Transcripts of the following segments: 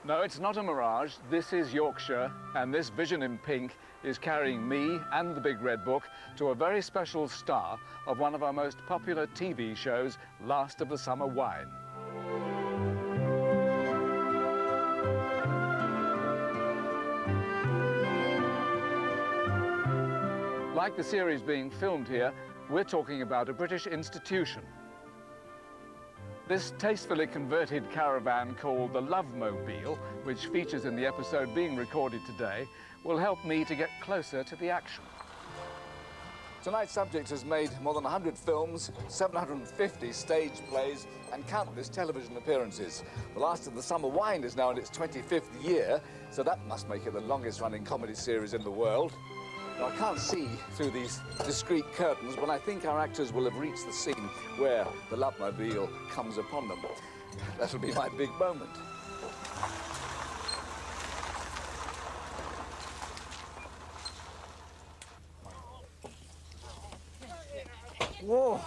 No, it's not a mirage. This is Yorkshire, and this vision in pink is carrying me and the Big Red Book to a very special star of one of our most popular TV shows, Last of the Summer Wine. Like the series being filmed here, we're talking about a British institution. This tastefully converted caravan called the Lovemobile, which features in the episode being recorded today, will help me to get closer to the action. Tonight's subject has made more than 100 films, 750 stage plays, and countless television appearances. The Last of the Summer Wine is now in its 25th year, so that must make it the longest-running comedy series in the world. Now, I can't see through these discreet curtains, but I think our actors will have reached the scene where the Lovemobile comes upon them. That'll be my big moment. Whoa!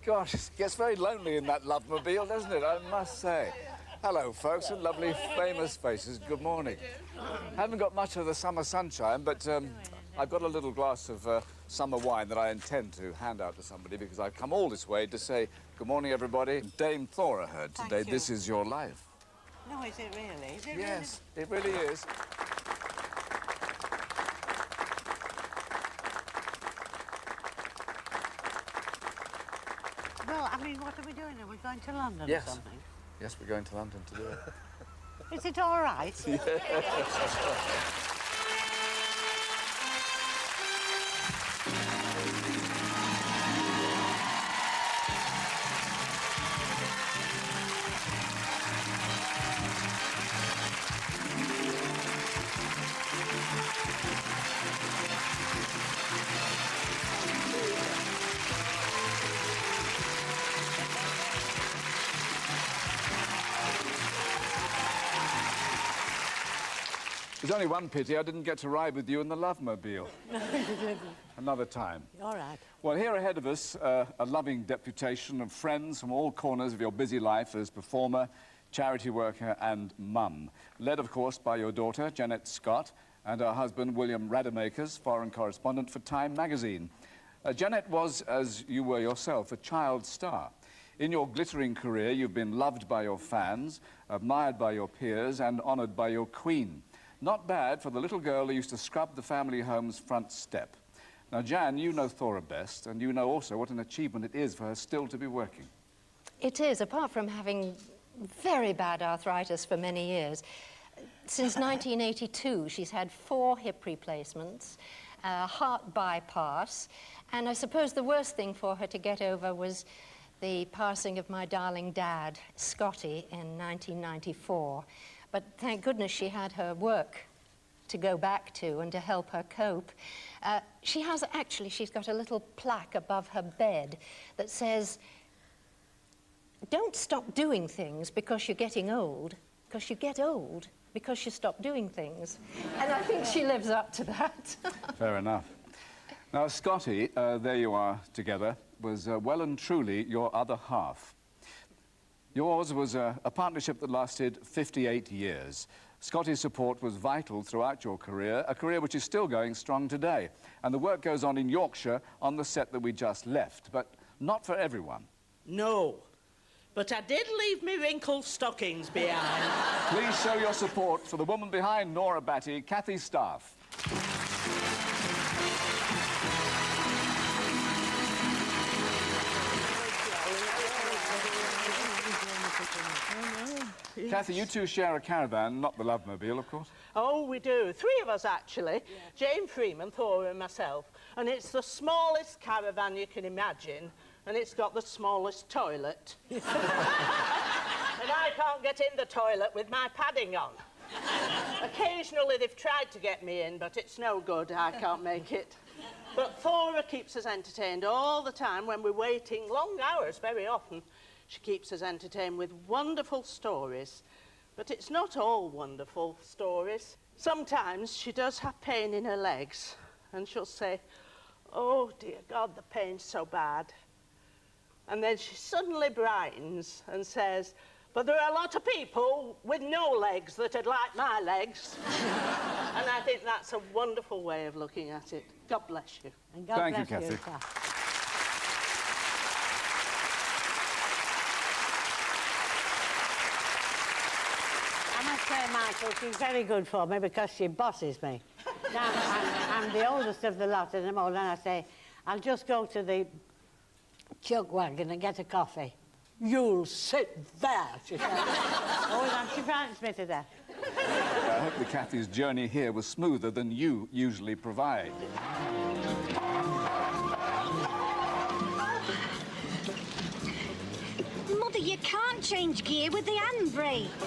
Gosh, it gets very lonely in that Lovemobile, doesn't it? I must say. Hello, folks, and lovely, famous faces. Good morning. Haven't got much of the summer sunshine, but I've got a little glass of summer wine that I intend to hand out to somebody because I've come all this way to say good morning, everybody. Dame Thora Hird today. This is your life. No, is it really? Is it yes, really? It really is. Well, I mean, what are we doing? Are we going to London or something? Yes, we're going to London to do it. Is it all right? Yes. There's only one pity I didn't get to ride with you in the Lovemobile. No, you didn't. Another time. All right. Well, here ahead of us, a loving deputation of friends from all corners of your busy life as performer, charity worker and mum. Led, of course, by your daughter, Jeanette Scott, and her husband, William Rademakers, foreign correspondent for Time magazine. Jeanette was, as you were yourself, a child star. In your glittering career, you've been loved by your fans, admired by your peers, and honoured by your queen. Not bad for the little girl who used to scrub the family home's front step. Now, Jan, you know Thora best, and you know also what an achievement it is for her still to be working. It is, apart from having very bad arthritis for many years. Since 1982, she's had 4 hip replacements, a heart bypass, and I suppose the worst thing for her to get over was the passing of my darling dad, Scotty, in 1994. But thank goodness she had her work to go back to and to help her cope. She's got a little plaque above her bed that says, don't stop doing things because you're getting old, because you get old because you stop doing things. And I think she lives up to that. Fair enough. Now, Scotty, there you are together, was well and truly your other half. Yours was a partnership that lasted 58 years. Scotty's support was vital throughout your career, a career which is still going strong today. And the work goes on in Yorkshire on the set that we just left, but not for everyone. No, but I did leave me wrinkled stockings behind. Please show your support for the woman behind Nora Batty, Kathy Staff. Kathy, you two share a caravan, not the Lovemobile, of course. Oh, we do. 3 of us, actually. Yeah. Jane Freeman, Thora and myself. And it's the smallest caravan you can imagine, and it's got the smallest toilet. And I can't get in the toilet with my padding on. Occasionally they've tried to get me in, but it's no good. I can't make it. But Thora keeps us entertained all the time when we're waiting long hours, very often. She keeps us entertained with wonderful stories. But it's not all wonderful stories. Sometimes she does have pain in her legs, and she'll say, oh, dear God, the pain's so bad. And then she suddenly brightens and says, But there are a lot of people with no legs that'd like my legs. And I think that's a wonderful way of looking at it. God bless you. And God Thank you, bless Kathy. Kath. I must say, Michael, she's very good for me because she bosses me. Now, I'm the oldest of the lot of them all, and I say, I'll just go to the chuck wagon and get a coffee. You'll sit there, she says. Oh, and she frightens me to death. I hope that Kathy's journey here was smoother than you usually provide. Mother, you can't change gear with the handbrake. The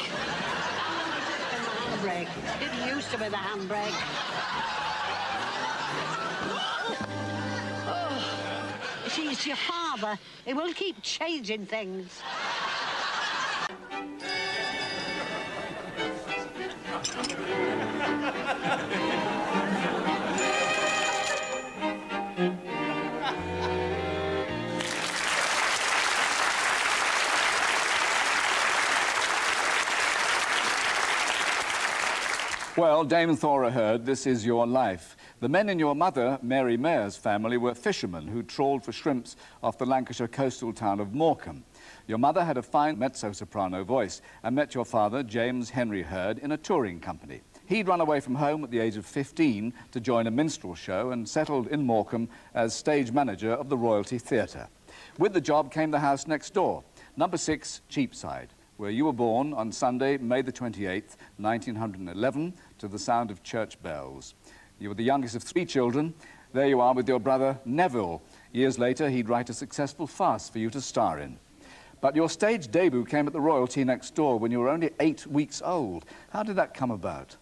handbrake. Didn't used to be the handbrake. Oh, she's your father. He will keep changing things. Well, Dame Thora Hird, this is your life. The men in your mother, Mary Mayor's family, were fishermen who trawled for shrimps off the Lancashire coastal town of Morecambe. Your mother had a fine mezzo-soprano voice and met your father, James Henry Hird, in a touring company. He'd run away from home at the age of 15 to join a minstrel show and settled in Morecambe as stage manager of the Royalty Theatre. With the job came the house next door, number 6 Cheapside, where you were born on Sunday, May the 28th, 1911, to the sound of church bells. You were the youngest of 3 children. There you are with your brother Neville. Years later, he'd write a successful farce for you to star in. But your stage debut came at the Royalty next door when you were only 8 weeks old. How did that come about?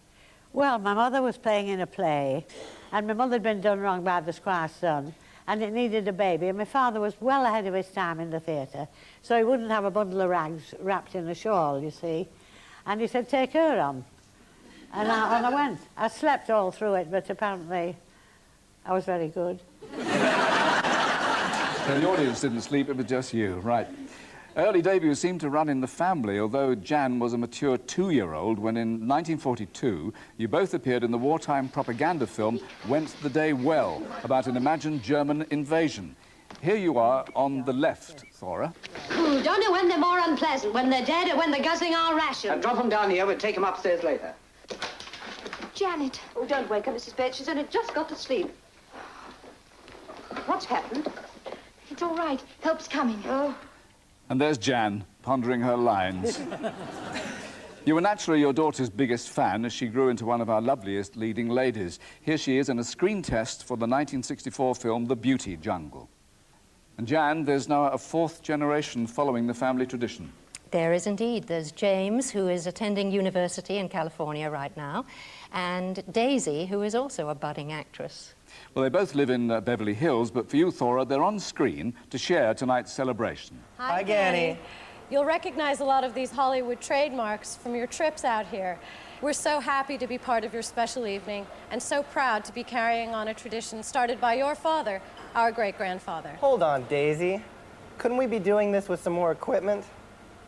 Well, my mother was playing in a play, and my mother had been done wrong by the squire's son, and it needed a baby, and my father was well ahead of his time in the theatre, so he wouldn't have a bundle of rags wrapped in a shawl, you see. And he said, take her on. And on I went. I slept all through it, but apparently I was very good. So the audience didn't sleep, it was just you, right. Early debuts seemed to run in the family, although Jan was a mature 2-year-old when in 1942 you both appeared in the wartime propaganda film Went the Day Well, about an imagined German invasion. Here you are on the left, Thora. Don't know when they're more unpleasant, when they're dead or when they're guzzling our rations. Drop them down here, we'll take them upstairs later. Janet. Oh, don't wake her, Mrs. Bates. She's only just got to sleep. What's happened? It's all right. Help's coming. Oh. And there's Jan, pondering her lines. You were naturally your daughter's biggest fan as she grew into one of our loveliest leading ladies. Here she is in a screen test for the 1964 film The Beauty Jungle. And Jan, there's now a 4th generation following the family tradition. There is indeed. There's James, who is attending university in California right now, and Daisy, who is also a budding actress. Well, they both live in Beverly Hills, but for you, Thora, they're on screen to share tonight's celebration. Hi, Ganny. You'll recognize a lot of these Hollywood trademarks from your trips out here. We're so happy to be part of your special evening and so proud to be carrying on a tradition started by your father, our great-grandfather. Hold on, Daisy. Couldn't we be doing this with some more equipment?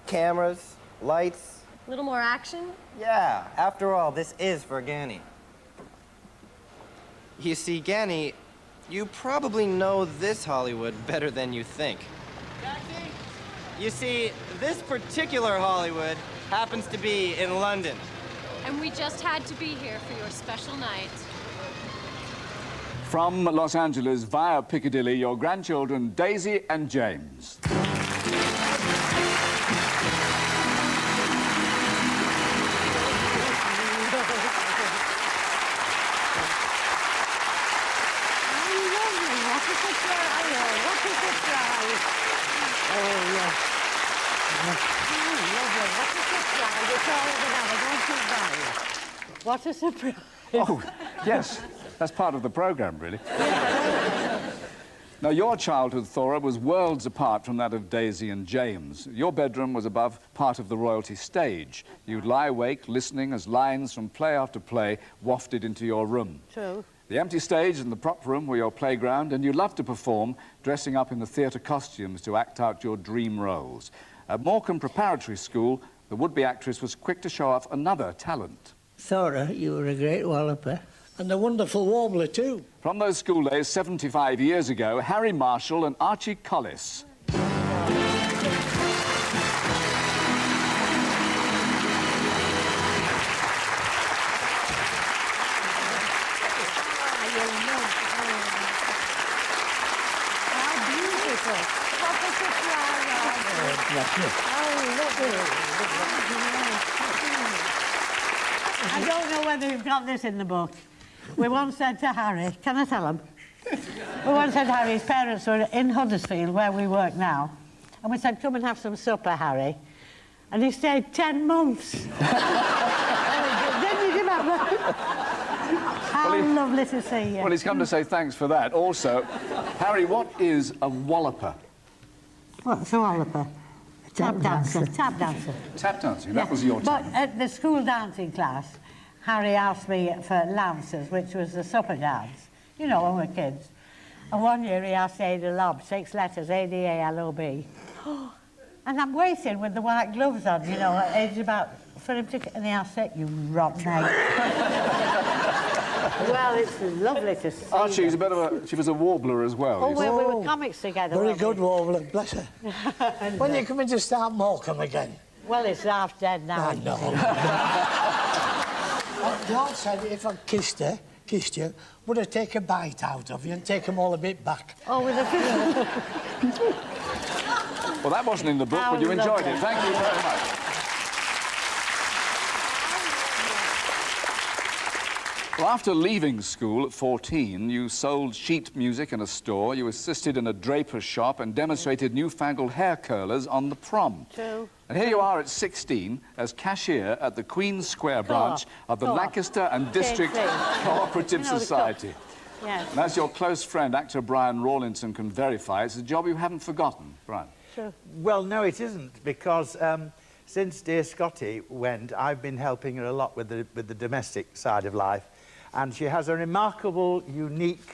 Cameras, lights? A little more action? Yeah, after all, this is for Ganny. You see, Ganny, you probably know this Hollywood better than you think. Jackie? You see, this particular Hollywood happens to be in London. And we just had to be here for your special night. From Los Angeles via Piccadilly, your grandchildren Daisy and James. What a surprise. Oh, yes, that's part of the programme, really. Now, your childhood, Thora, was worlds apart from that of Daisy and James. Your bedroom was above part of the royalty stage. You'd lie awake listening as lines from play after play wafted into your room. True. The empty stage and the prop room were your playground, and you loved to perform, dressing up in the theatre costumes to act out your dream roles. At Morecambe Preparatory School, the would-be actress was quick to show off another talent. Thora, you were a great walloper. And a wonderful warbler, too. From those school days 75 years ago, Harry Marshall and Archie Collis. I don't know whether you've got this in the book. We once said to Harry, can I tell him? We once said to Harry, his parents were in Huddersfield, where we work now, and we said, come and have some supper, Harry. And he stayed 10 months. Didn't you remember? How lovely to see you. Well, he's come to say thanks for that. Also, Harry, what is a walloper? What's a walloper? Tap dancer. Tap dancer. Tap dancing, that was your time. But at the school dancing class, Harry asked me for Lancers, which was the supper dance, you know, when we were kids. And one year he asked Ada Lob, 6 letters, A-D-A-L-O-B. And I'm waiting with the white gloves on, you know, at age about, for him to, and he asked it, you rotten egg. Well, it's lovely to see. Archie was a bit of a, she was a warbler as well. Oh, we were comics together. Very good warbler, bless her. When are you coming to start Morecambe again? Well, it's half dead now. I know. George said if I kissed you, would I take a bite out of you and take them all a bit back? Oh, with a kiss. Well, that wasn't in the book, but you enjoyed it. Thank you very much. Well, after leaving school at 14, you sold sheet music in a store, you assisted in a draper's shop and demonstrated newfangled hair curlers on the prom. True. And here you are at 16 as cashier at the Queen's Square branch of the Lancaster and District Cooperative Society. Yes. And as your close friend, actor Brian Rawlinson, can verify, it's a job you haven't forgotten, Brian. True. Well, no, it isn't, because since dear Scotty went, I've been helping her a lot with the domestic side of life. And she has a remarkable, unique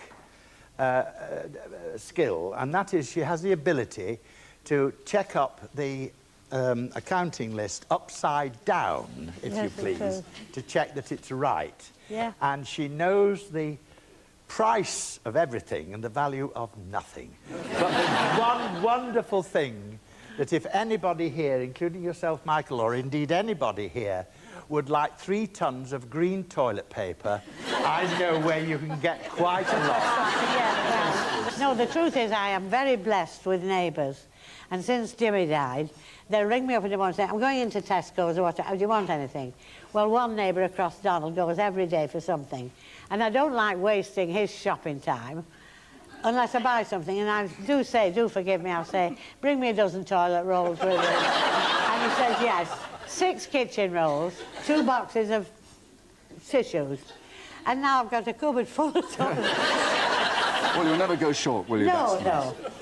skill, and that is she has the ability to check up the accounting list upside down, if you please, to check that it's right. Yeah. And she knows the price of everything and the value of nothing. But there's one wonderful thing that if anybody here, including yourself, Michael, or indeed anybody here, would like 3 tons of green toilet paper, I know where you can get quite a lot. Yeah, well, no, the truth is I am very blessed with neighbours. And since Jimmy died, they'll ring me up in the morning and say, I'm going into Tesco's or whatever, do you want anything? Well, one neighbour across Donald goes every day for something. And I don't like wasting his shopping time unless I buy something. And I do say, do forgive me, I'll say, bring me a dozen toilet rolls with it. And he says, yes. 6 kitchen rolls, 2 boxes of tissues, and now I've got a cupboard full of toilets. Well, you'll never go short, will you? No.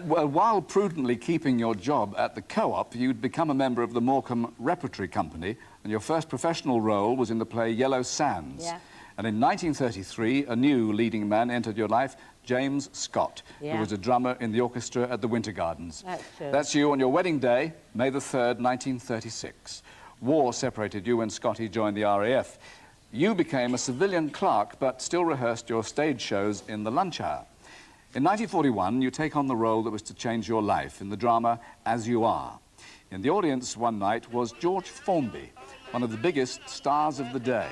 Well, while prudently keeping your job at the Co-op, you'd become a member of the Morecambe Repertory Company, and your first professional role was in the play Yellow Sands. Yeah. And in 1933, a new leading man entered your life, James Scott, who was a drummer in the orchestra at the Winter Gardens. That's true. That's you on your wedding day, May the 3rd, 1936. War separated you when Scotty joined the RAF. You became a civilian clerk, but still rehearsed your stage shows in the lunch hour. In 1941, you take on the role that was to change your life in the drama As You Are. In the audience one night was George Formby, one of the biggest stars of the day.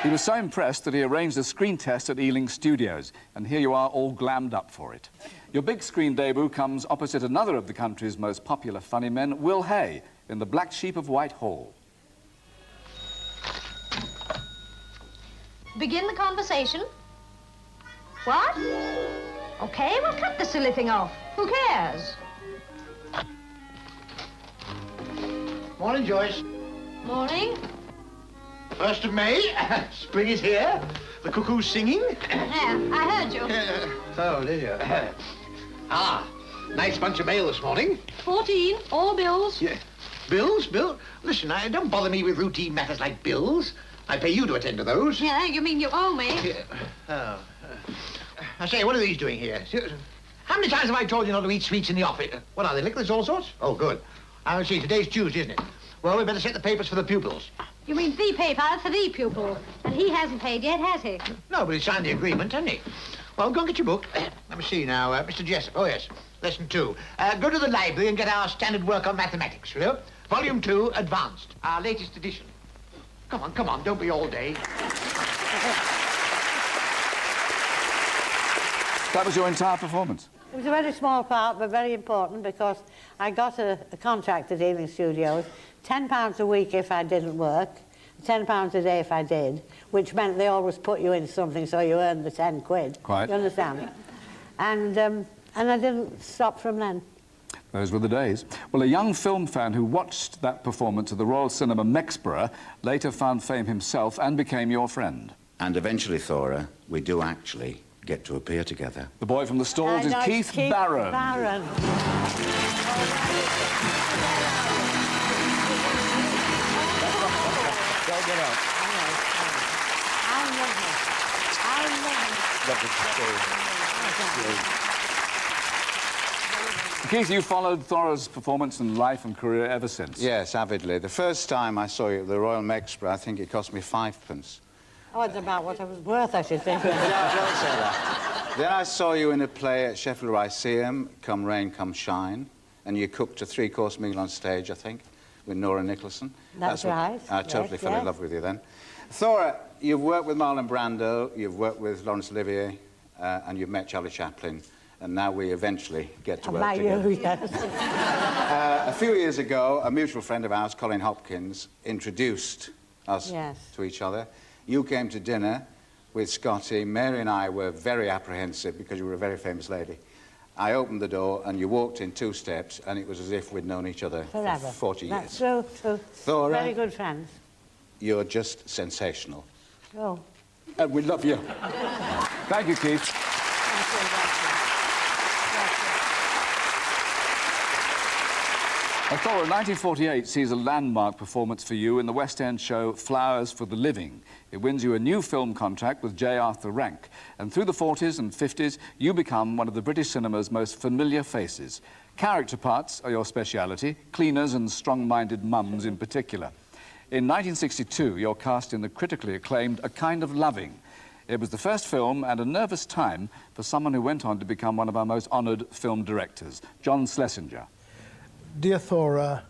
He was so impressed that he arranged a screen test at Ealing Studios, and here you are all glammed up for it. Your big screen debut comes opposite another of the country's most popular funny men, Will Hay, in The Black Sheep of Whitehall. Begin the conversation. What? Okay, we'll cut the silly thing off. Who cares? Morning, Joyce. Morning. 1st of May. Spring is here. The cuckoo's singing. Yeah, I heard you. Oh, did you? Nice bunch of mail this morning. 14, all bills. Yeah. Bills? Listen, don't bother me with routine matters like bills. I pay you to attend to those. Yeah, you mean you owe me? I say, what are these doing here? How many times have I told you not to eat sweets in the office? What are they, liquors, all sorts? Oh, good. I see, today's Tuesday, isn't it? Well, we better set the papers for the pupils. You mean the paper for the pupil? And he hasn't paid yet, has he? No, but he signed the agreement, hasn't he? Well, go and get your book. Let me see now, Mr. Jessup. Oh, yes, lesson 2. Go to the library and get our standard work on mathematics, will you? Volume 2, advanced, our latest edition. Come on, don't be all day. That was your entire performance? It was a very small part, but very important, because I got a contract at Ealing Studios, £10 a week if I didn't work, £10 a day if I did, which meant they always put you in something so you earned the 10 quid. Quite. You understand? And I didn't stop from then. Those were the days. Well, a young film fan who watched that performance at the Royal Cinema Mexborough later found fame himself and became your friend. And eventually, Thora, we do actually get to appear together. The boy from the stalls is Keith Barron. Barron. Keith, you followed Thora's performance and life and career ever since. Yes, avidly. The first time I saw you at the Royal Mexborough, I think it cost me 5p. Oh, it's about what I was worth, I should think. No, don't say that. Then I saw you in a play at Sheffield Lyceum, Come Rain, Come Shine, and you cooked a 3-course meal on stage, I think, with Nora Nicholson. That's right. I totally fell in love with you then. Thora, you've worked with Marlon Brando, you've worked with Laurence Olivier, and you've met Charlie Chaplin, and now we eventually get to work together. Yes. A few years ago, a mutual friend of ours, Colin Hopkins, introduced us to each other. You came to dinner with Scotty. Mary and I were very apprehensive because you were a very famous lady. I opened the door and you walked in 2 steps and it was as if we'd known each other for 40 years. That's true, true. Thora, very good friends. You're just sensational. Oh. And we love you. Thank you, Keith. Thora, 1948 sees a landmark performance for you in the West End show Flowers for the Living. It wins you a new film contract with J. Arthur Rank. And through the 40s and 50s, you become one of the British cinema's most familiar faces. Character parts are your speciality, cleaners and strong-minded mums in particular. In 1962, you're cast in the critically acclaimed A Kind of Loving. It was the first film and a nervous time for someone who went on to become one of our most honoured film directors, John Schlesinger. Dear Thora,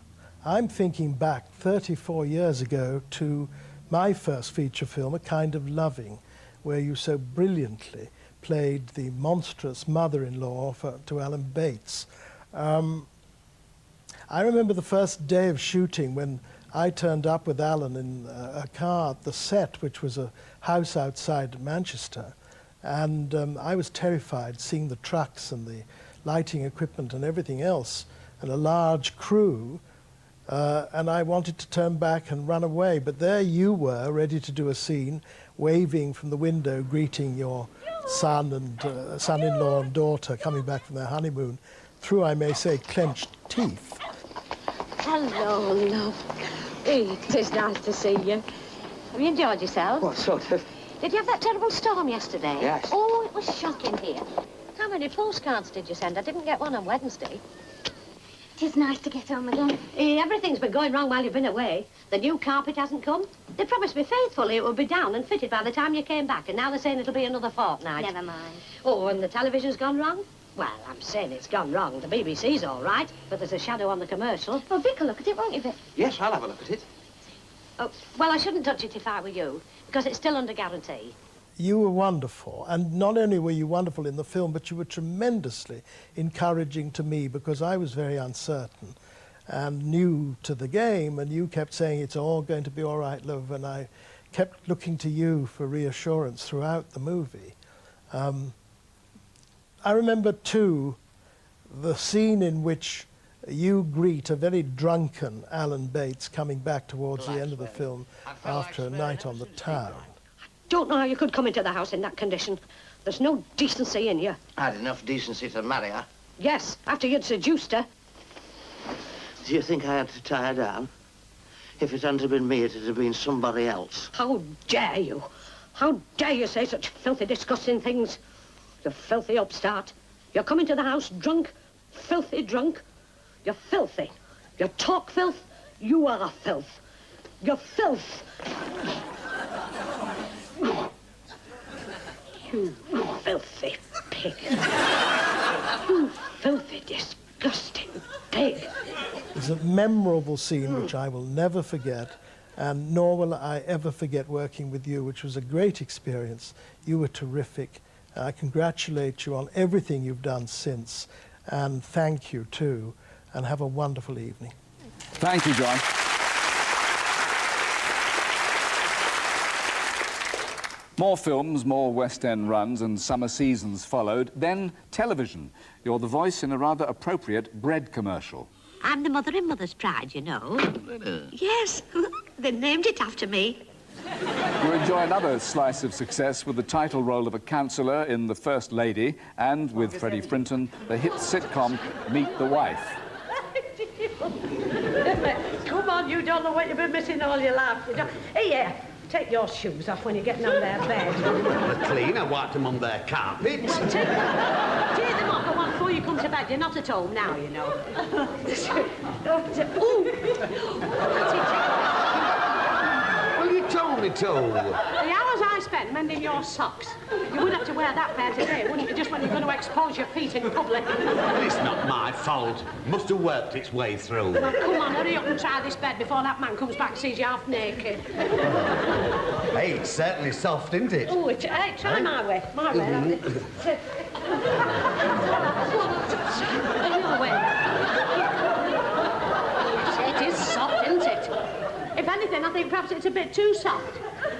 I'm thinking back 34 years ago to my first feature film, A Kind of Loving, where you so brilliantly played the monstrous mother-in-law to Alan Bates. I remember the first day of shooting when I turned up with Alan in a car at the set, which was a house outside Manchester, and I was terrified seeing the trucks and the lighting equipment and everything else, and a large crew, and I wanted to turn back and run away, but there you were, ready to do a scene, waving from the window, greeting your son and son-in-law and daughter coming back from their honeymoon, through, I may say, clenched teeth. Hello, love. It is nice to see you. Have you enjoyed yourself? What sort of? Did you have that terrible storm yesterday? Yes. Oh, it was shocking here. How many postcards did you send? I didn't get one on Wednesday. It is nice to get home again. Everything's been going wrong while you've been away. The new carpet hasn't come. They promised me faithfully it would be down and fitted by the time you came back, and now they're saying it'll be another fortnight. Never mind. Oh, and the television's gone wrong? Well, I'm saying it's gone wrong. The BBC's all right, but there's a shadow on the commercial. Well, Vic will look at it, won't you, Vic? Yes, I'll have a look at it. Oh, well, I shouldn't touch it if I were you, because it's still under guarantee. You were wonderful, and not only were you wonderful in the film, but you were tremendously encouraging to me, because I was very uncertain and new to the game, and you kept saying it's all going to be all right, love, and I kept looking to you for reassurance throughout the movie. I remember, too, the scene in which you greet a very drunken Alan Bates coming back towards the end of the film after a night on the town. Don't know how you could come into the house in that condition. There's no decency in you. I had enough decency to marry her. Yes, after you'd seduced her. Do you think I had to tie her down? If it hadn't been me, it'd have been somebody else. How dare you? How dare you say such filthy, disgusting things? You filthy upstart. You come into the house drunk, filthy drunk. You're filthy. You talk filth, you are filth. You're filth. You filthy pig. You filthy, disgusting pig. It's a memorable scene which I will never forget, and nor will I ever forget working with you, which was a great experience. You were terrific. I congratulate you on everything you've done since, and thank you too, and have a wonderful evening. Thank you, John. More films, more West End runs and summer seasons followed. Then television. You're the voice in a rather appropriate bread commercial. I'm the mother in Mother's Pride, you know. Yes, they named it after me. You enjoy another slice of success with the title role of a counsellor in The First Lady, and with Freddie Frinton, the hit sitcom Meet the Wife. Come on, you don't know what you've been missing all your life. You don't... Here, take your shoes off when you're getting on their bed. They're clean. I wiped them on their carpet. Well, take them off and before you come to bed. You're not at home now, you know. Well, you told me to. The hours I spent mending your socks. You wouldn't have to wear that pair today, wouldn't you? Just when you're going to expose your feet in public. Well, it's not my fault. Must have worked its way through. Well, come on, hurry up and try this bed before that man comes back and sees you half naked. Hey, it's certainly soft, isn't it? Oh, hey, try my way. My way. Your way. It is soft, isn't it? If anything, I think perhaps it's a bit too soft.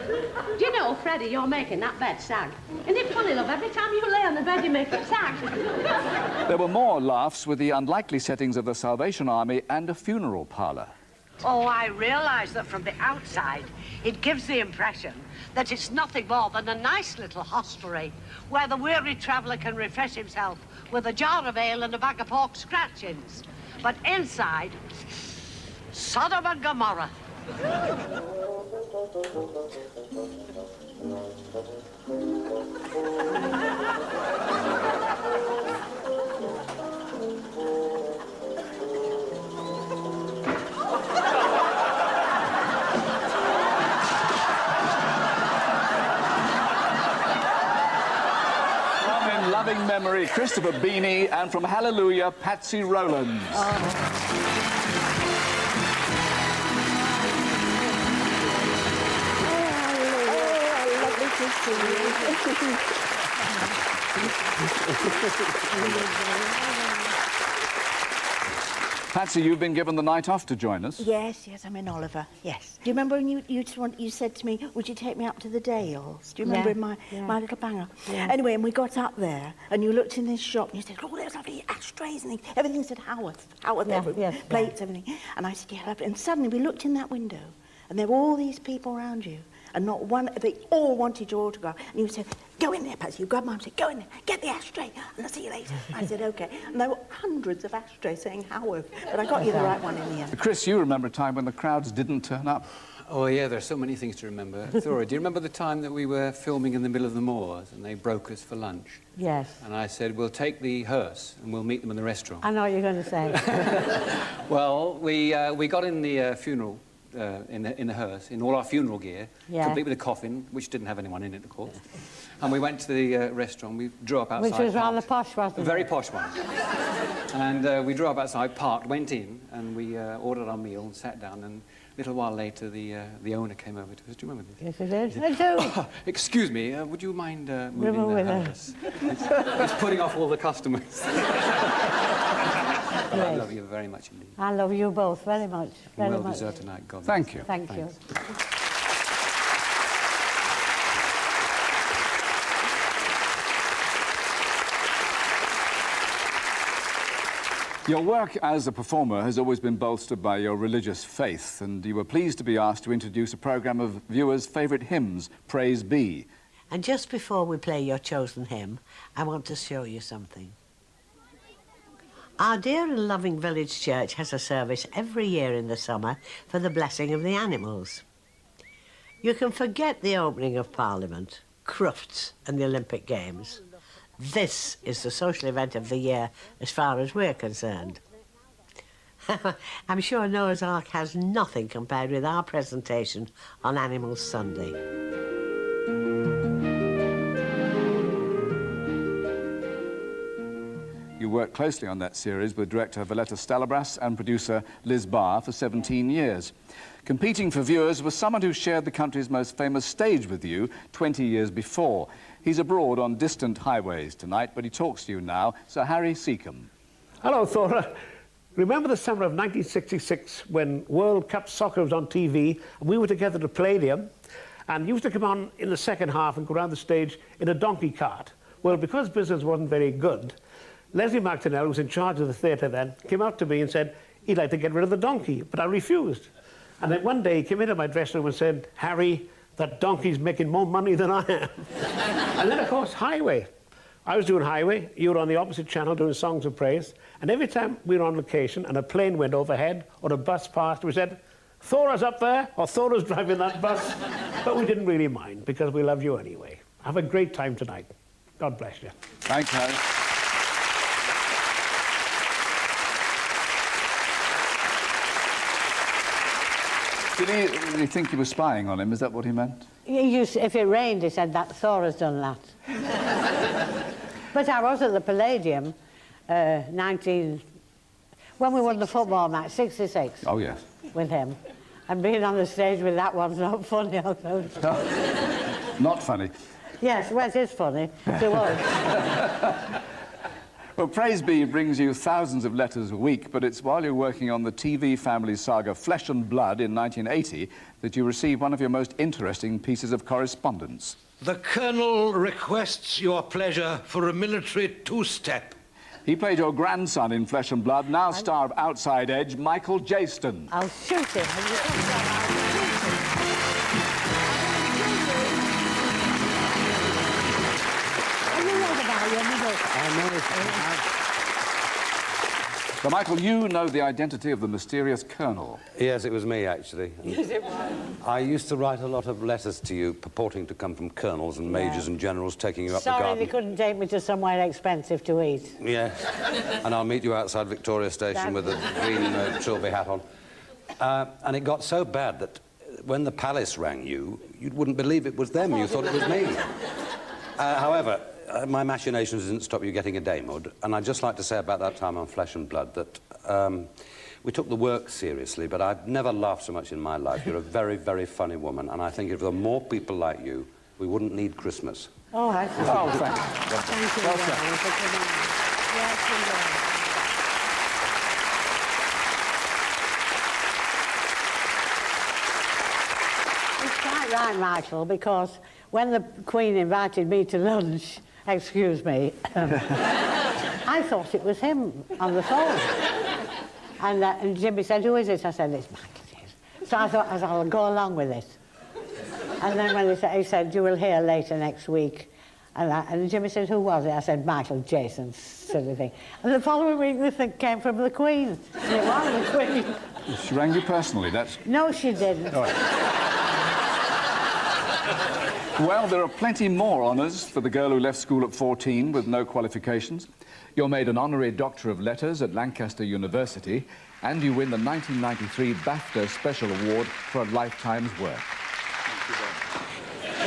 Do you know, Freddie, you're making that bed sag. Isn't it funny, love? Every time you lay on the bed, you make it sag. There were more laughs with the unlikely settings of the Salvation Army and a funeral parlour. Oh, I realise that from the outside, it gives the impression that it's nothing more than a nice little hostelry where the weary traveller can refresh himself with a jar of ale and a bag of pork scratchings. But inside, Sodom and Gomorrah. From In Loving Memory, Christopher Beanie, and from Hallelujah, Patsy Rowlands. Patsy, you've been given the night off to join us. Yes, I'm in Oliver, yes. Do you remember when you said to me, would you take me up to the Dales? Do you remember in my little banger? Yeah. Anyway, and we got up there, and you looked in this shop, and you said, oh, there's lovely ashtrays and things. Everything said Haworth, plates, everything. And I said, yeah, lovely. And suddenly we looked in that window, and there were all these people around you, and not one, they all wanted your autograph. And you said, go in there, Patsy. You grabbed mine and said, go in there, get the ashtray, and I'll see you later. I said, OK. And there were hundreds of ashtrays saying Haworth, but I got you the right one in the end. Chris, you remember a time when the crowds didn't turn up. Oh, yeah, there are so many things to remember. Thora, do you remember the time that we were filming in the middle of the moors and they broke us for lunch? Yes. And I said, we'll take the hearse and we'll meet them in the restaurant. I know what you're going to say. Well, we got in the funeral, in the hearse, in all our funeral gear, complete with a coffin, which didn't have anyone in it, of course. And we went to the restaurant, we drew up outside. Which was rather posh, wasn't it? A very posh one. And we drew up outside, parked, went in, and we ordered our meal and sat down, and a little while later, the owner came over to us. Do you remember this? Yes, I did. He said, "Oh, excuse me, would you mind moving the hearse? It's putting off all the customers." I love you very much indeed. I love you both very much. Very well much. deserved tonight, God. Thank you. Thank you. Your work as a performer has always been bolstered by your religious faith, and you were pleased to be asked to introduce a programme of viewers' favourite hymns, Praise Be. And just before we play your chosen hymn, I want to show you something. Our dear and loving village church has a service every year in the summer for the blessing of the animals. You can forget the opening of Parliament, Crufts and the Olympic Games. This is the social event of the year as far as we're concerned. I'm sure Noah's Ark has nothing compared with our presentation on Animals Sunday. You worked closely on that series with director Valletta Stalabras and producer Liz Barr for 17 years. Competing for viewers was someone who shared the country's most famous stage with you 20 years before. He's abroad on distant highways tonight, but he talks to you now. Sir Harry Sitcom. Hello, Thora. Remember the summer of 1966 when World Cup soccer was on TV and we were together at the Palladium and you used to come on in the second half and go around the stage in a donkey cart? Well, because business wasn't very good, Leslie Martinell, who was in charge of the theatre then, came out to me and said he'd like to get rid of the donkey, but I refused. And then one day he came into my dressing room and said, Harry, that donkey's making more money than I am. And then, of course, Highway. I was doing Highway, you were on the opposite channel doing Songs of Praise, and every time we were on location and a plane went overhead or a bus passed, we said, Thora's up there, or Thora's driving that bus. But we didn't really mind, because we love you anyway. Have a great time tonight. God bless you. Thanks, Harry. Did he think you were spying on him? Is that what he meant? If it rained, he said that Thora's done that. But I was at the Palladium, when we won the football match, 66. Oh, yes. With him. And being on the stage with that one's not funny, I suppose. Not funny. Yes, well, it is funny. To us. Well, Praise Be brings you thousands of letters a week, but it's while you're working on the TV family saga Flesh and Blood in 1980 that you receive one of your most interesting pieces of correspondence. The Colonel requests your pleasure for a military two-step. He played your grandson in Flesh and Blood, now star of Outside Edge, Michael Jayston. I'll shoot him. So, Michael, you know the identity of the mysterious Colonel. Yes, it was me, actually. Yes, it was. I used to write a lot of letters to you purporting to come from colonels and majors and generals taking you up the garden. Sorry they couldn't take me to somewhere expensive to eat. Yes. And I'll meet you outside Victoria Station with a green trilby hat on. And it got so bad that when the palace rang you, you wouldn't believe it was them. You thought it was me. However, my machinations didn't stop you getting a damehood, and I'd just like to say about that time on Flesh and Blood that we took the work seriously, but I've never laughed so much in my life. You're a very, very funny woman, and I think if there were more people like you, we wouldn't need Christmas. Oh, I see. Oh, thank you. Thank you. Well It's quite right, Michael, because when the Queen invited me to lunch, excuse me, I thought it was him on the phone. And Jimmy said, who is it? I said, it's Michael Jayston. So I thought, I'll go along with it. And then when he said, you will hear later next week. And Jimmy said, who was it? I said, Michael Jayston, silly thing. And the following week, the thing came from the Queen. And it was the Queen. She rang you personally, that's... No, she didn't. Well, there are plenty more honours for the girl who left school at 14 with no qualifications. You're made an honorary Doctor of Letters at Lancaster University, and you win the 1993 BAFTA Special Award for a lifetime's work.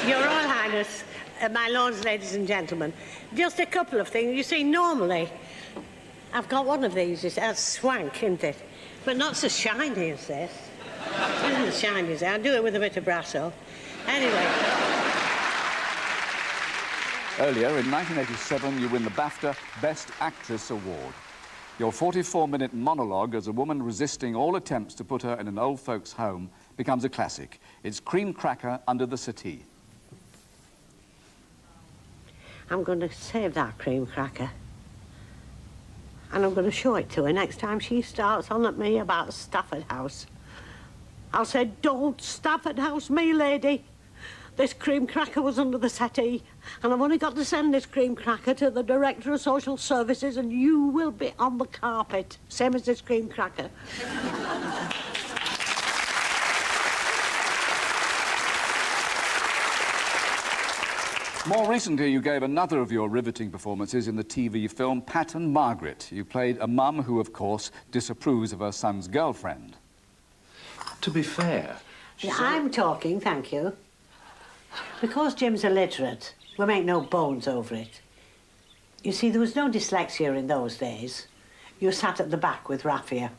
Your Royal Highness, my lords, ladies and gentlemen, just a couple of things. You see, normally, I've got one of these. That's swank, isn't it? But not so shiny as this. It isn't as shiny as that. I'll do it with a bit of brasso. Anyway. Earlier, in 1987, you win the BAFTA Best Actress Award. Your 44-minute monologue as a woman resisting all attempts to put her in an old folks' home becomes a classic. It's Cream Cracker Under the Settee. I'm going to save that cream cracker. And I'm going to show it to her next time she starts on at me about Stafford House. I'll say, don't Stafford House me, lady. This cream cracker was under the settee, and I've only got to send this cream cracker to the Director of Social Services, and you will be on the carpet, same as this cream cracker. More recently, you gave another of your riveting performances in the TV film Pat and Margaret. You played a mum who, of course, disapproves of her son's girlfriend. To be fair... I'm talking, thank you. Because Jim's illiterate, we make no bones over it. You see, there was no dyslexia in those days. You sat at the back with Raffia.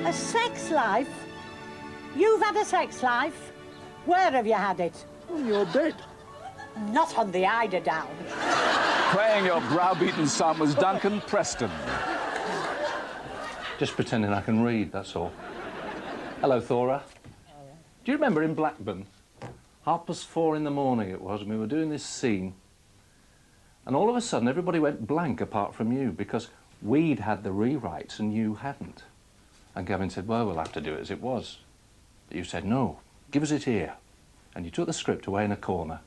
A sex life? You've had a sex life? Where have you had it? On your bed. Not on the eider down. Playing your browbeaten son was Duncan Preston. Just pretending I can read, that's all. Hello, Thora. Do you remember in Blackburn? 4:30 in the morning it was, and we were doing this scene. And all of a sudden, everybody went blank apart from you, because we'd had the rewrites and you hadn't. And Gavin said, well, we'll have to do it as it was. But you said, no, give us it here. And you took the script away in a corner,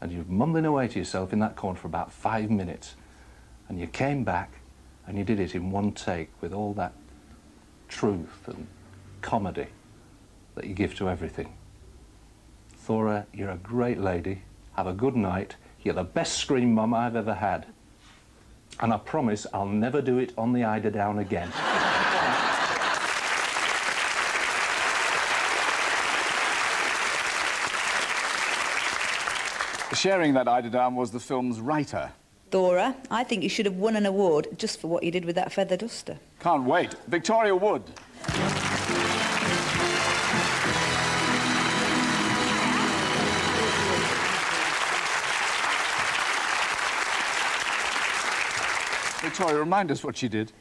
and you were mumbling away to yourself in that corner for about 5 minutes. And you came back, and you did it in one take with all that truth and comedy that you give to everything. Thora, you're a great lady. Have a good night. You're the best screen mum I've ever had. And I promise I'll never do it on the eider down again. Sharing that eider down was the film's writer. Thora, I think you should have won an award just for what you did with that feather duster. Can't wait. Victoria Wood. Victoria, remind us what she did.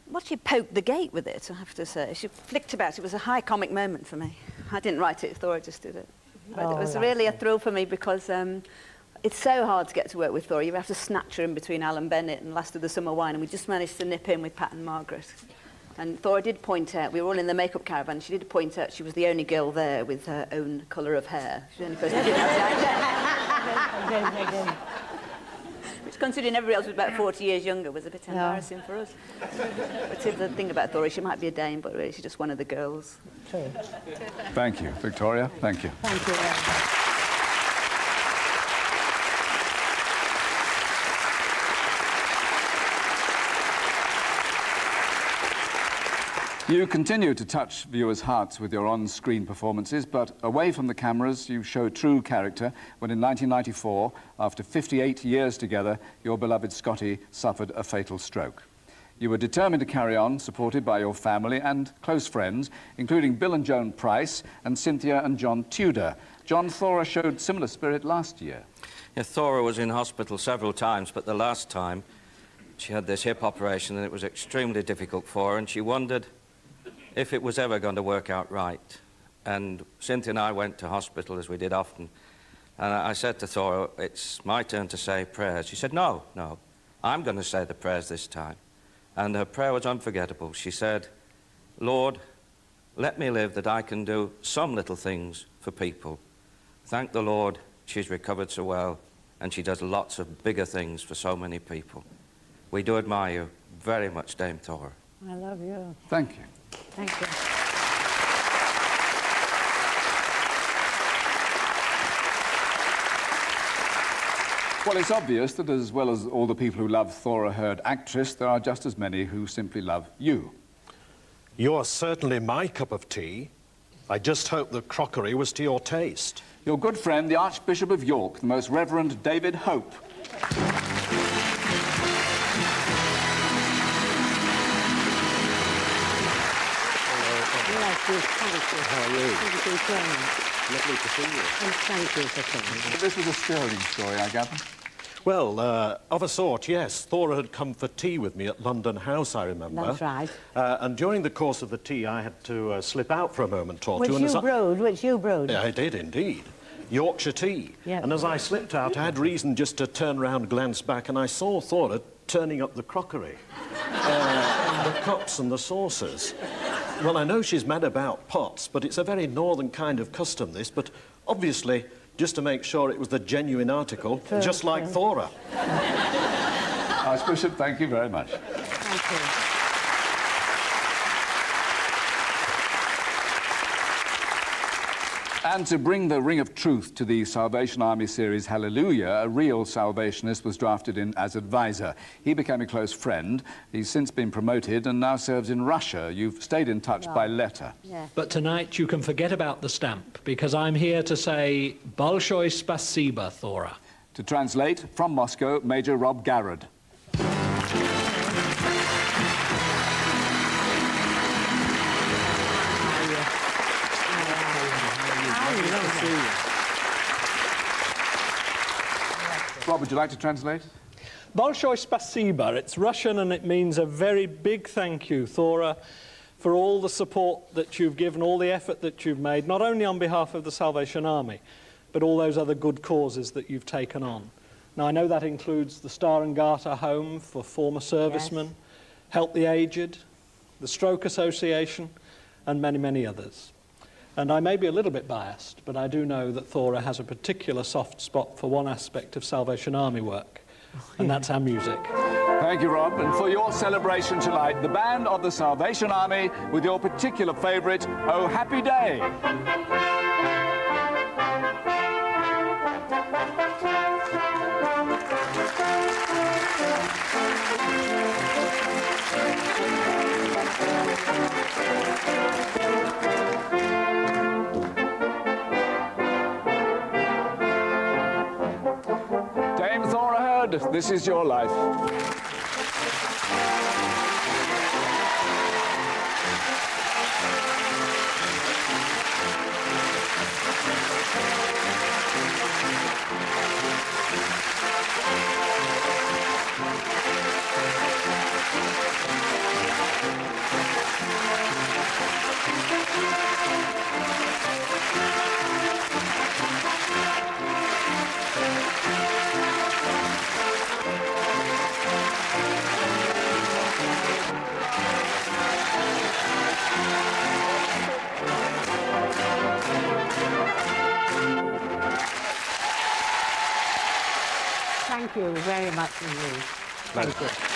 Well, she poked the gate with it, I have to say. She flicked about. It was a high comic moment for me. I didn't write it, Thora just did it. But it was really a thrill for me because it's so hard to get to work with Thora. You have to snatch her in between Alan Bennett and Last of the Summer Wine, and we just managed to nip in with Pat and Margaret. And Thora did point out, we were all in the makeup caravan, she did point out she was the only girl there with her own colour of hair. She was the only person who didn't have that. Which, considering everybody else was about 40 years younger, was a bit embarrassing for us. But the thing about Thora, she might be a dame, but really she's just one of the girls. True. Thank you, Victoria. Thank you. Thank you. You continue to touch viewers' hearts with your on-screen performances, but away from the cameras, you show true character when in 1994, after 58 years together, your beloved Scotty suffered a fatal stroke. You were determined to carry on, supported by your family and close friends, including Bill and Joan Price and Cynthia and John Tudor. John, Thora showed similar spirit last year. Yeah, Thora was in hospital several times, but the last time she had this hip operation and it was extremely difficult for her, and she wondered if it was ever going to work out right. And Cynthia and I went to hospital, as we did often, and I said to Thora, it's my turn to say prayers. She said, no, I'm going to say the prayers this time. And her prayer was unforgettable. She said, Lord, let me live that I can do some little things for people. Thank the Lord she's recovered so well, and she does lots of bigger things for so many people. We do admire you very much, Dame Thora. I love you. Thank you. Thank you. Well, it's obvious that as well as all the people who love Thora Hird, actress, there are just as many who simply love you. You're certainly my cup of tea. I just hope the crockery was to your taste. Your good friend, the Archbishop of York, the Most Reverend David Hope. How are you? Lovely to see you. And thank you for coming. This was a stirring story, I gather. Well, of a sort, yes. Thora had come for tea with me at London House, I remember. That's right. And during the course of the tea, I had to slip out for a moment or two. Which you brewed. Yeah, I did, indeed. Yorkshire tea. Yep. And as I slipped out, I had reason just to turn round, glance back, and I saw Thora turning up the crockery. The cups and the saucers. Well, I know she's mad about pots, but it's a very northern kind of custom, this, but obviously, just to make sure it was the genuine article, just like Thora. Archbishop, thank you very much. Thank you. And to bring the ring of truth to the Salvation Army series Hallelujah, a real Salvationist was drafted in as advisor. He became a close friend. He's since been promoted and now serves in Russia. You've stayed in touch by letter. Yeah. But tonight you can forget about the stamp, because I'm here to say Bolshoi Spasiba, Thora. To translate, from Moscow, Major Rob Garrod. Rob, would you like to translate? Bolshoi Spasiba. It's Russian and it means a very big thank you, Thora, for all the support that you've given, all the effort that you've made, not only on behalf of the Salvation Army, but all those other good causes that you've taken on. Now, I know that includes the Star and Garter Home for former servicemen, Help the Aged, the Stroke Association, and many, many others. And I may be a little bit biased, but I do know that Thora has a particular soft spot for one aspect of Salvation Army work, and that's our music. Thank you, Rob. And for your celebration tonight, the band of the Salvation Army with your particular favourite, Oh Happy Day. Dame Thora Hird, this is your life. Thank you very much indeed. Thank you.